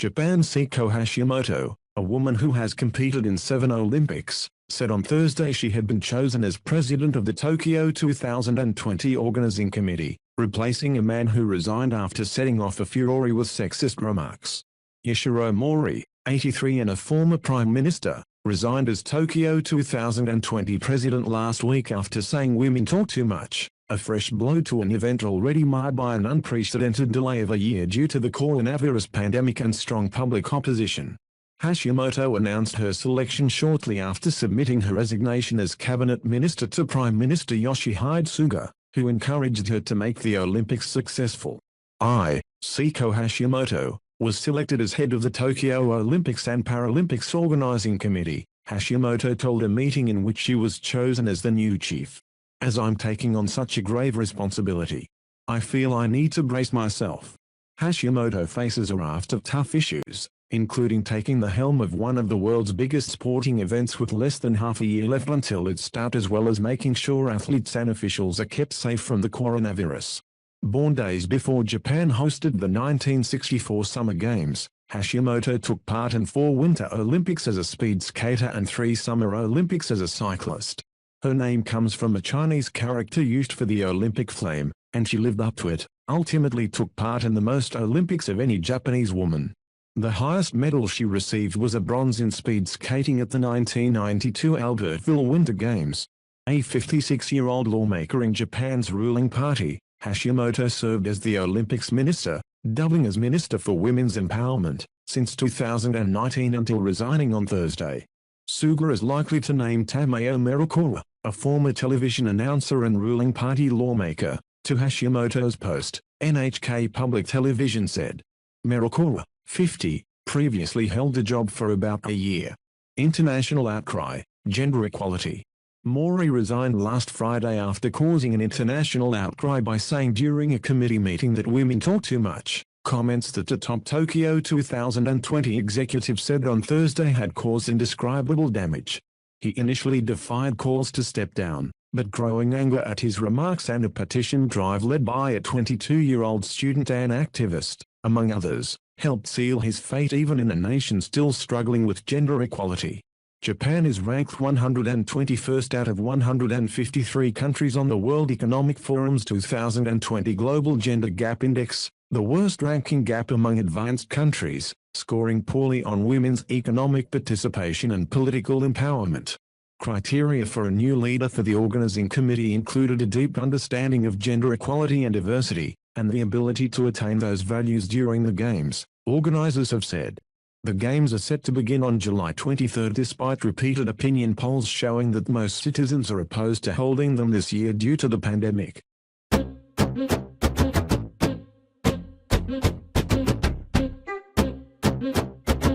Japan's Seiko Hashimoto, a woman who has competed in 7 Olympics, said on Thursday she had been chosen as president of the Tokyo 2020 Organizing Committee, replacing a man who resigned after setting off a furore with sexist remarks. Yoshiro Mori, 83 and a former Prime Minister, resigned as Tokyo 2020 president last week after saying women talk too much, a fresh blow to an event already marred by an unprecedented delay of a year due to the coronavirus pandemic and strong public opposition. Hashimoto announced her selection shortly after submitting her resignation as cabinet minister to Prime Minister Yoshihide Suga, who encouraged her to make the Olympics successful. Seiko Hashimoto, was selected as head of the Tokyo Olympics and Paralympics Organizing Committee, Hashimoto told a meeting in which she was chosen as the new chief. As I'm taking on such a grave responsibility, I feel I need to brace myself. Hashimoto faces a raft of tough issues, including taking the helm of one of the world's biggest sporting events with less than half a year left until its start, as well as making sure athletes and officials are kept safe from the coronavirus. Born days before Japan hosted the 1964 Summer Games, Hashimoto took part in 4 Winter Olympics as a speed skater and 3 Summer Olympics as a cyclist. Her name comes from a Chinese character used for the Olympic flame, and she lived up to it, ultimately took part in the most Olympics of any Japanese woman. The highest medal she received was a bronze in speed skating at the 1992 Albertville Winter Games. A 56-year-old lawmaker in Japan's ruling party, Hashimoto served as the Olympics minister, doubling as Minister for Women's Empowerment, since 2019 until resigning on Thursday. Suga is likely to name Tamao Merikawa, a former television announcer and ruling party lawmaker, to Hashimoto's post, NHK Public Television said. Merikawa, 50, previously held the job for about a year. International outcry, gender equality. Mori resigned last Friday after causing an international outcry by saying during a committee meeting that women talk too much, comments that the top Tokyo 2020 executive said on Thursday had caused indescribable damage. He initially defied calls to step down, but growing anger at his remarks and a petition drive led by a 22-year-old student and activist, among others, helped seal his fate even in a nation still struggling with gender equality. Japan is ranked 121st out of 153 countries on the World Economic Forum's 2020 Global Gender Gap Index, the worst ranking gap among advanced countries, scoring poorly on women's economic participation and political empowerment. Criteria for a new leader for the Organizing Committee included a deep understanding of gender equality and diversity, and the ability to attain those values during the Games, organizers have said. The Games are set to begin on July 23 despite repeated opinion polls showing that most citizens are opposed to holding them this year due to the pandemic.